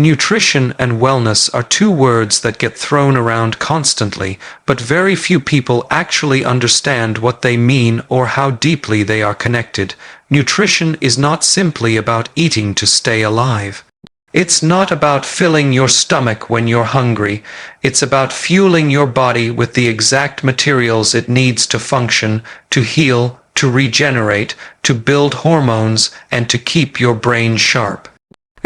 Nutrition and wellness are two words that get thrown around constantly, but very few people actually understand what they mean or how deeply they are connected. Nutrition is not simply about eating to stay alive. It's not about filling your stomach when you're hungry. It's about fueling your body with the exact materials it needs to function, to heal, to regenerate, to build hormones, and to keep your brain sharp.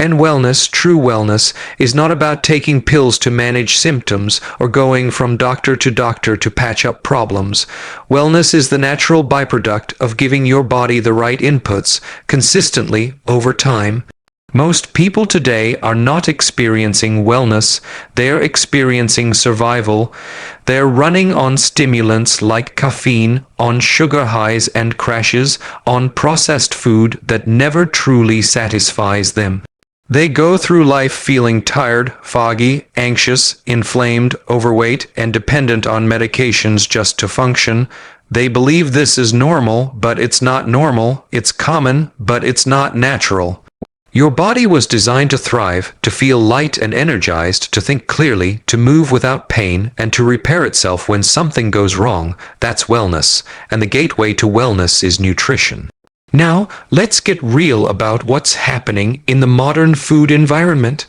And wellness, true wellness, is not about taking pills to manage symptoms or going from doctor to patch up problems. Wellness is the natural byproduct of giving your body the right inputs consistently over time. Most people today are not experiencing wellness, they're experiencing survival. They're running on stimulants like caffeine, on sugar highs and crashes, on processed food that never truly satisfies them. They go through life feeling tired, foggy, anxious, inflamed, overweight, and dependent on medications just to function. They believe this is normal, but it's not normal. It's common, but it's not natural. Your body was designed to thrive, to feel light and energized, to think clearly, to move without pain, and to repair itself when something goes wrong. That's wellness, and the gateway to wellness is nutrition. Now, let's get real about what's happening in the modern food environment.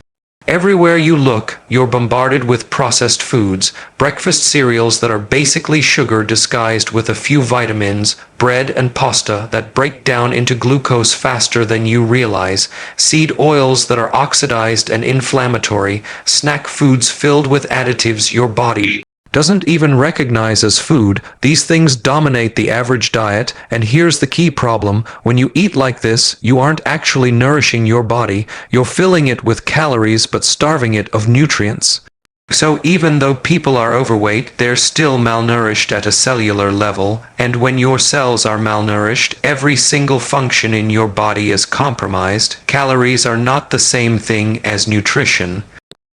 Everywhere you look, you're bombarded with processed foods, breakfast cereals that are basically sugar disguised with a few vitamins, bread and pasta that break down into glucose faster than you realize, seed oils that are oxidized and inflammatory, snack foods filled with additives your body doesn't even recognize as food. These things dominate the average diet, and here's the key problem. When you eat like this, you aren't actually nourishing your body. You're filling it with calories but starving it of nutrients. So even though people are overweight, they're still malnourished at a cellular level, and when your cells are malnourished, every single function in your body is compromised. Calories are not the same thing as nutrition.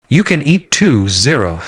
You can eat 0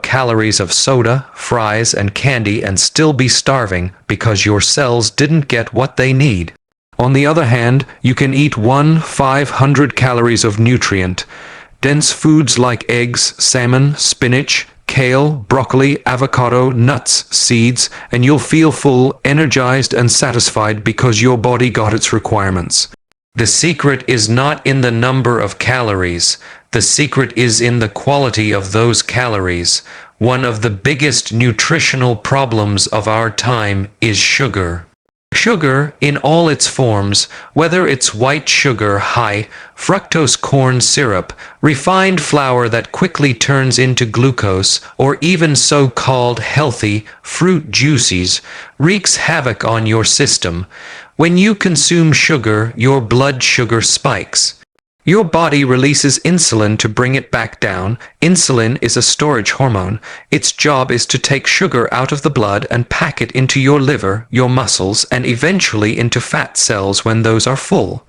calories of soda, fries, and candy and still be starving because your cells didn't get what they need. On the other hand, you can eat 500 calories of nutrient-dense foods like eggs, salmon, spinach, kale, broccoli, avocado, nuts, seeds, and you'll feel full, energized, and satisfied because your body got its requirements. The secret is not in the number of calories. The secret is in the quality of those calories. One of the biggest nutritional problems of our time is sugar. Sugar, in all its forms, whether it's white sugar, high fructose corn syrup, refined flour that quickly turns into glucose, or even so-called healthy fruit juices, wreaks havoc on your system. When you consume sugar, your blood sugar spikes. Your body releases insulin to bring it back down. Insulin is a storage hormone. Its job is to take sugar out of the blood and pack it into your liver, your muscles, and eventually into fat cells when those are full.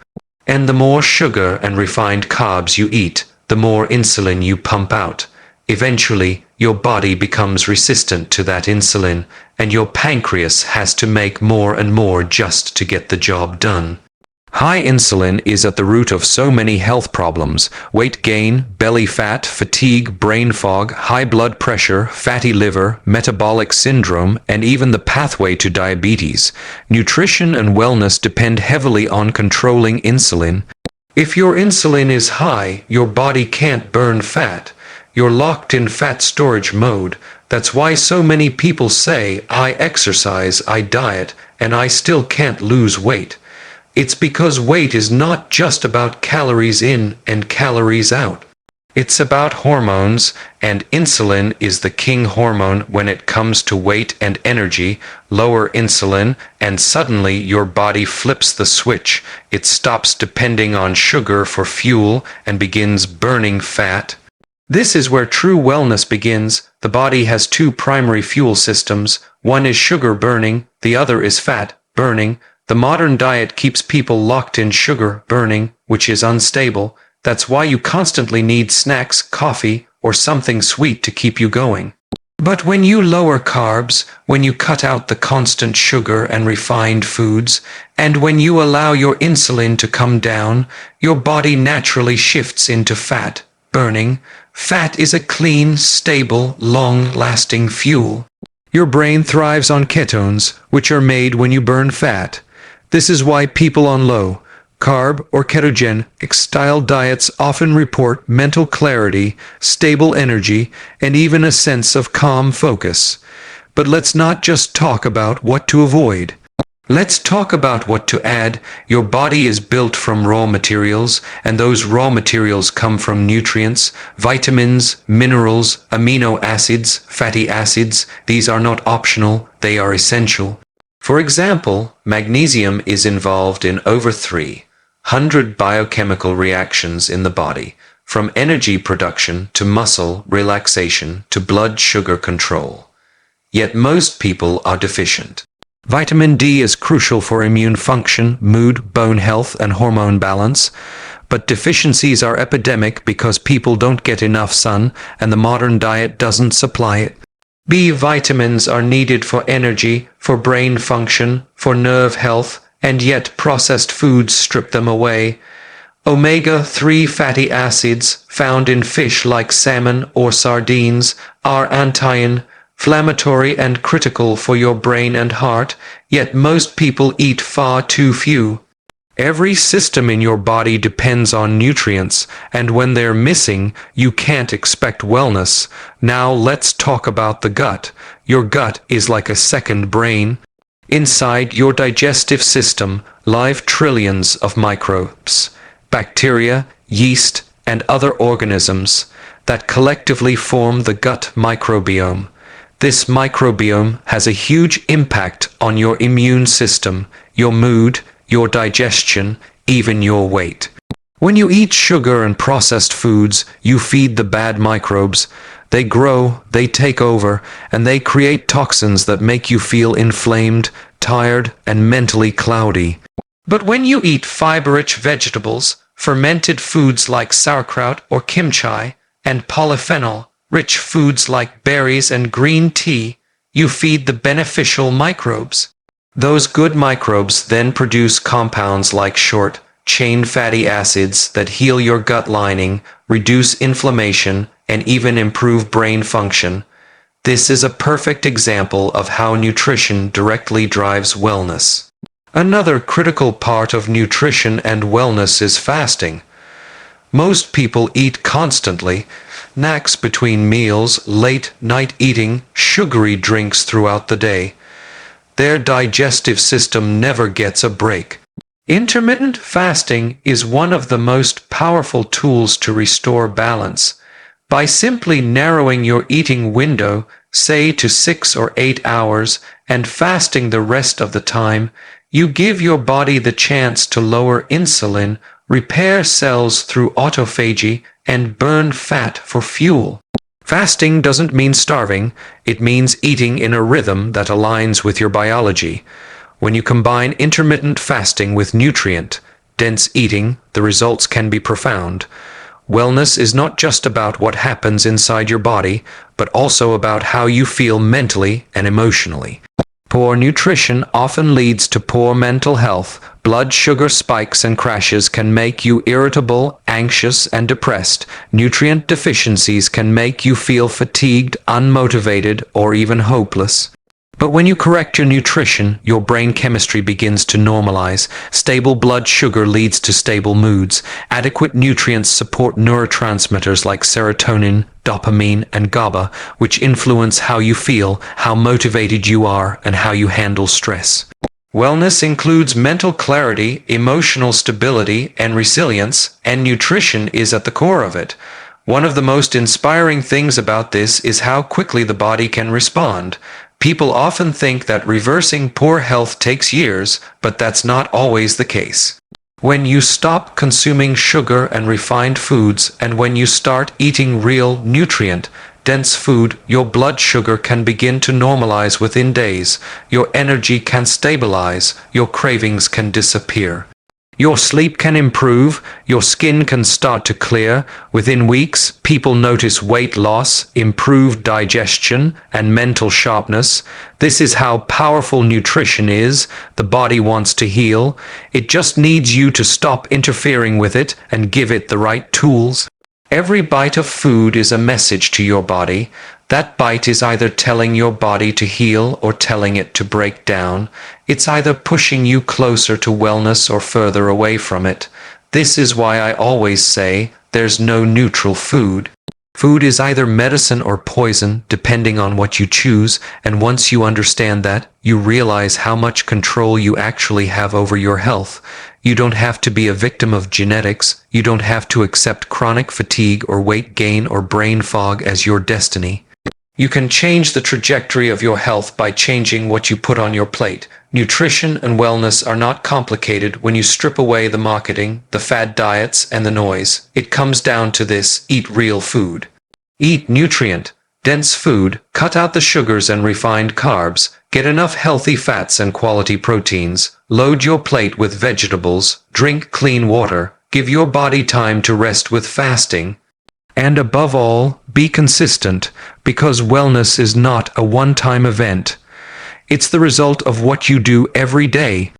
And the more sugar and refined carbs you eat, the more insulin you pump out. Eventually, your body becomes resistant to that insulin, and your pancreas has to make more and more just to get the job done. High insulin is at the root of so many health problems: weight gain, belly fat, fatigue, brain fog, high blood pressure, fatty liver, metabolic syndrome, and even the pathway to diabetes. Nutrition and wellness depend heavily on controlling insulin. If your insulin is high, your body can't burn fat. You're locked in fat storage mode. That's why so many people say, I exercise, I diet, and I still can't lose weight. It's because weight is not just about calories in and calories out. It's about hormones, and insulin is the king hormone when it comes to weight and energy. Lower insulin, and suddenly your body flips the switch. It stops depending on sugar for fuel and begins burning fat. This is where true wellness begins. The body has two primary fuel systems. One is sugar burning, the other is fat burning. The modern diet keeps people locked in sugar burning, which is unstable. That's why you constantly need snacks, coffee, or something sweet to keep you going. But when you lower carbs, when you cut out the constant sugar and refined foods, and when you allow your insulin to come down, your body naturally shifts into fat burning. Fat is a clean, stable, long-lasting fuel. Your brain thrives on ketones, which are made when you burn fat. This is why people on low carb or ketogenic style diets often report mental clarity, stable energy, and even a sense of calm focus. But let's not just talk about what to avoid. Let's talk about what to add. Your body is built from raw materials, and those raw materials come from nutrients, vitamins, minerals, amino acids, fatty acids. These are not optional, they are essential. For example, magnesium is involved in over 300 biochemical reactions in the body, from energy production to muscle relaxation to blood sugar control. Yet most people are deficient. Vitamin D is crucial for immune function, mood, bone health, and hormone balance, but deficiencies are epidemic because people don't get enough sun and the modern diet doesn't supply it. B vitamins are needed for energy, for brain function, for nerve health, and yet processed foods strip them away. Omega-3 fatty acids, found in fish like salmon or sardines, are anti-inflammatory and critical for your brain and heart, yet most people eat far too few. Every system in your body depends on nutrients, and when they're missing, you can't expect wellness. Now let's talk about the gut. Your gut is like a second brain. Inside your digestive system live trillions of microbes, bacteria, yeast, and other organisms that collectively form the gut microbiome. This microbiome has a huge impact on your immune system, your mood, your digestion, even your weight. When you eat sugar and processed foods, you feed the bad microbes. They grow, they take over, and they create toxins that make you feel inflamed, tired, and mentally cloudy. But when you eat fiber-rich vegetables, fermented foods like sauerkraut or kimchi, and polyphenol-rich foods like berries and green tea, you feed the beneficial microbes. Those good microbes then produce compounds like short-chain fatty acids that heal your gut lining, reduce inflammation, and even improve brain function. This is a perfect example of how nutrition directly drives wellness. Another critical part of nutrition and wellness is fasting. Most people eat constantly, snacks between meals, late-night eating, sugary drinks throughout the day. Their digestive system never gets a break. Intermittent fasting is one of the most powerful tools to restore balance. By simply narrowing your eating window, say to 6 or 8 hours, and fasting the rest of the time, you give your body the chance to lower insulin, repair cells through autophagy, and burn fat for fuel. Fasting doesn't mean starving, it means eating in a rhythm that aligns with your biology. When you combine intermittent fasting with nutrient-dense eating, the results can be profound. Wellness is not just about what happens inside your body, but also about how you feel mentally and emotionally. Poor nutrition often leads to poor mental health. Blood sugar spikes and crashes can make you irritable, anxious, and depressed. Nutrient deficiencies can make you feel fatigued, unmotivated, or even hopeless. But when you correct your nutrition, your brain chemistry begins to normalize. Stable blood sugar leads to stable moods. Adequate nutrients support neurotransmitters like serotonin, dopamine, and GABA, which influence how you feel, how motivated you are, and how you handle stress. Wellness includes mental clarity, emotional stability, and resilience, and nutrition is at the core of it. One of the most inspiring things about this is how quickly the body can respond. People often think that reversing poor health takes years, but that's not always the case. When you stop consuming sugar and refined foods, and when you start eating real, nutrient-dense food, your blood sugar can begin to normalize within days, your energy can stabilize, your cravings can disappear. Your sleep can improve, your skin can start to clear. Within weeks, people notice weight loss, improved digestion, and mental sharpness. This is how powerful nutrition is. The body wants to heal. It just needs you to stop interfering with it and give it the right tools. Every bite of food is a message to your body. That bite is either telling your body to heal or telling it to break down. It's either pushing you closer to wellness or further away from it. This is why I always say there's no neutral food. Food is either medicine or poison, depending on what you choose, and once you understand that, you realize how much control you actually have over your health. You don't have to be a victim of genetics. You don't have to accept chronic fatigue or weight gain or brain fog as your destiny. You can change the trajectory of your health by changing what you put on your plate. Nutrition and wellness are not complicated when you strip away the marketing, the fad diets, and the noise. It comes down to this: eat real food. Eat nutrient-dense food, cut out the sugars and refined carbs, get enough healthy fats and quality proteins, load your plate with vegetables, drink clean water, give your body time to rest with fasting. And above all, be consistent, because wellness is not a one-time event. It's the result of what you do every day.